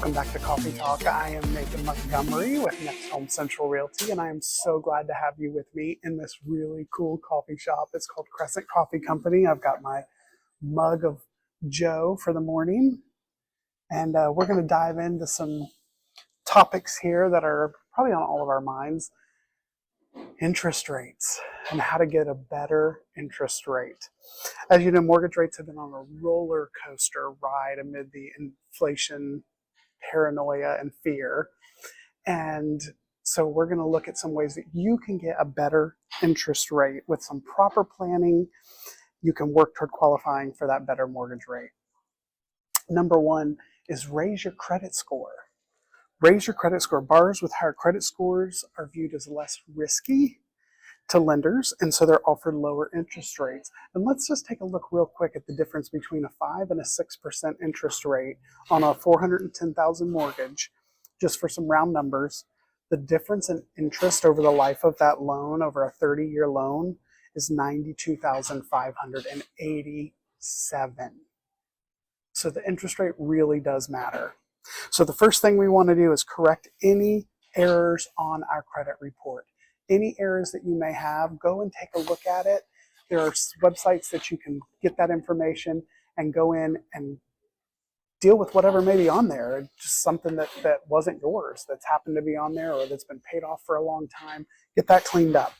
Welcome back to Coffee Talk. I am Nathan Montgomery with Next Home Central Realty, and I am so glad to have you with me in this really cool coffee shop. It's called Crescent Coffee Company. I've got my mug of Joe for the morning, and we're going to dive into some topics here that are probably on all of our minds. Interest rates and how to get a better interest rate. As you know, mortgage rates have been on a roller coaster ride amid the inflation, paranoia, and fear. And so we're going to look at some ways that you can get a better interest rate with some proper planning. You can work toward qualifying for that better mortgage rate. Number one is raise your credit score. Raise your credit score. Borrowers with higher credit scores are viewed as less risky to lenders, and so they're offered lower interest rates. And let's just take a look real quick at the difference between a 5 and a 6% interest rate on a $410,000 mortgage, just for some round numbers. The difference in interest over the life of that loan, over a 30-year loan, is $92,587. So the interest rate really does matter. So the first thing we want to do is correct any errors on our credit report. Any errors that you may have, go and take a look at it. There are websites that you can get that information and go in and deal with whatever may be on there. Just something that wasn't yours, that's happened to be on there, or that's been paid off for a long time. Get that cleaned up.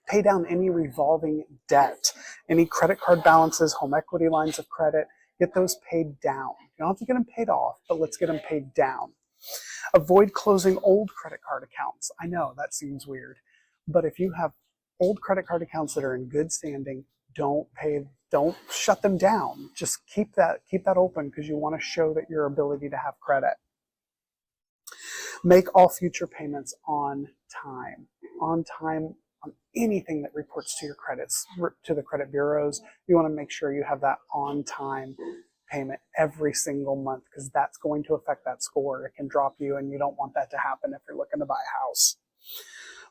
Pay down any revolving debt, any credit card balances, home equity lines of credit. Get those paid down. You don't have to get them paid off, but let's get them paid down. Avoid closing old credit card accounts. I know that seems weird, but if you have old credit card accounts that are in good standing, don't shut them down. Just keep that open, because you want to show that your ability to have credit. Make all future payments on time. On anything that reports to your credits, to the credit bureaus. You want to make sure you have that on time payment every single month, because that's going to affect that score. It can drop you, and you don't want that to happen if you're looking to buy a house.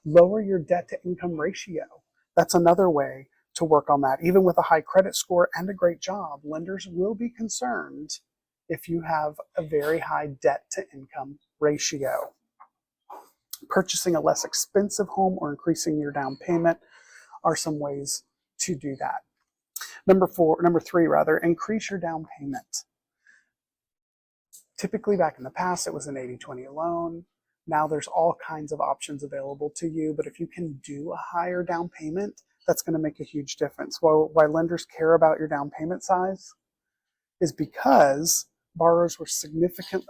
Lower your debt to income ratio. That's another way to work on that. Even with a high credit score and a great job, lenders will be concerned if you have a very high debt to income ratio. Purchasing a less expensive home or increasing your down payment are some ways to do that. Number three, increase your down payment. Typically back in the past, it was an 80-20 loan. Now there's all kinds of options available to you, but if you can do a higher down payment, that's going to make a huge difference. Why lenders care about your down payment size is because borrowers with significant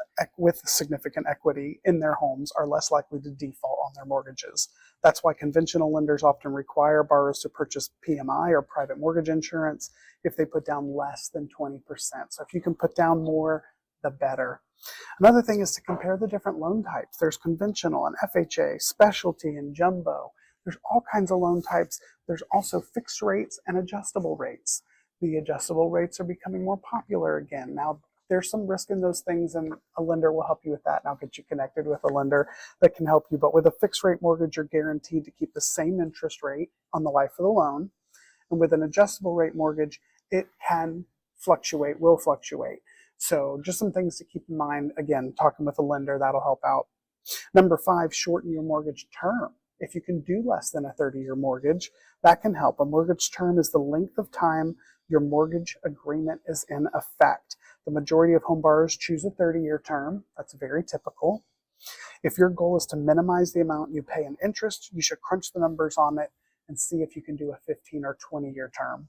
equity in their homes are less likely to default on their mortgages. That's why conventional lenders often require borrowers to purchase PMI or private mortgage insurance if they put down less than 20%. So if you can put down more, the better. Another thing is to compare the different loan types. There's conventional and FHA, specialty and jumbo. There's all kinds of loan types. There's also fixed rates and adjustable rates. The adjustable rates are becoming more popular again. Now, there's some risk in those things, and a lender will help you with that, and I'll get you connected with a lender that can help you. But with a fixed rate mortgage, you're guaranteed to keep the same interest rate on the life of the loan. And with an adjustable rate mortgage, it will fluctuate. So just some things to keep in mind. Again, talking with a lender, that'll help out. Number 5, shorten your mortgage term. If you can do less than a 30-year mortgage, that can help. A mortgage term is the length of time your mortgage agreement is in effect. The majority of home borrowers choose a 30-year term. That's very typical. If your goal is to minimize the amount you pay in interest, you should crunch the numbers on it and see if you can do a 15 or 20-year term.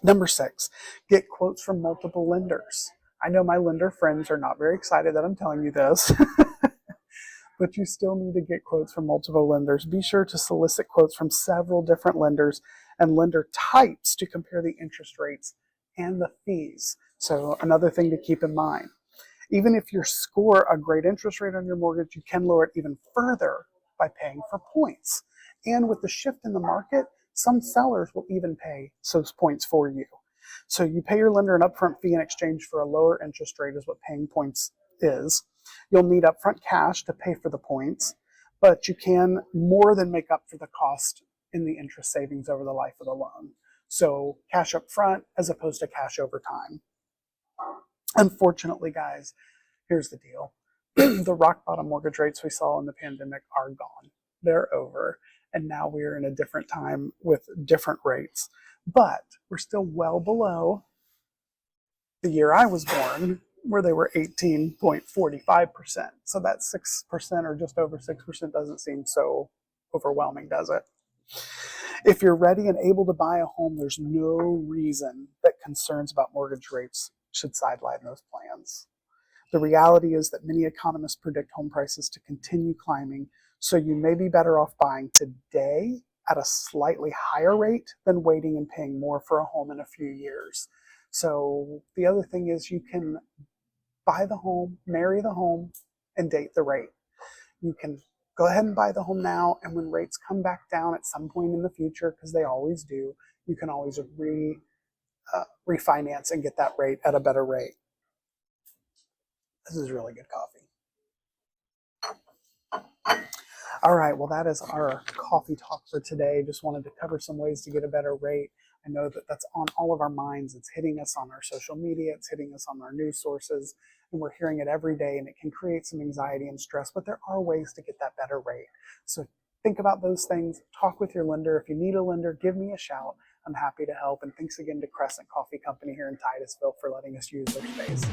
Number 6, get quotes from multiple lenders. I know my lender friends are not very excited that I'm telling you this, but you still need to get quotes from multiple lenders. Be sure to solicit quotes from several different lenders and lender types to compare the interest rates and the fees. So another thing to keep in mind, even if you score a great interest rate on your mortgage, you can lower it even further by paying for points. And with the shift in the market, some sellers will even pay those points for you. So you pay your lender an upfront fee in exchange for a lower interest rate is what paying points is. You'll need upfront cash to pay for the points, but you can more than make up for the cost in the interest savings over the life of the loan. So cash up front as opposed to cash over time. Unfortunately, guys, Here's the deal. The rock bottom mortgage rates we saw in the pandemic are gone. They're over. And now we're in a different time with different rates. But we're still well below the year I was born, where they were 18.45%. So that 6% or just over 6% doesn't seem so overwhelming, does it? If you're ready and able to buy a home, there's no reason that concerns about mortgage rates should sideline those plans. The reality is that many economists predict home prices to continue climbing, so you may be better off buying today at a slightly higher rate than waiting and paying more for a home in a few years. So the other thing is you can buy the home, marry the home, and date the rate. You can go ahead and buy the home now, and when rates come back down at some point in the future, because they always do, you can always refinance and get that rate at a better rate. This is really good coffee. All right, well, that is our coffee talk for today. Just wanted to cover some ways to get a better rate. I know that that's on all of our minds. It's hitting us on our social media. It's hitting us on our news sources, and we're hearing it every day, and it can create some anxiety and stress, but there are ways to get that better rate. So think about those things. Talk with your lender. If you need a lender, give me a shout. I'm happy to help. And thanks again to Crescent Coffee Company here in Titusville for letting us use their space.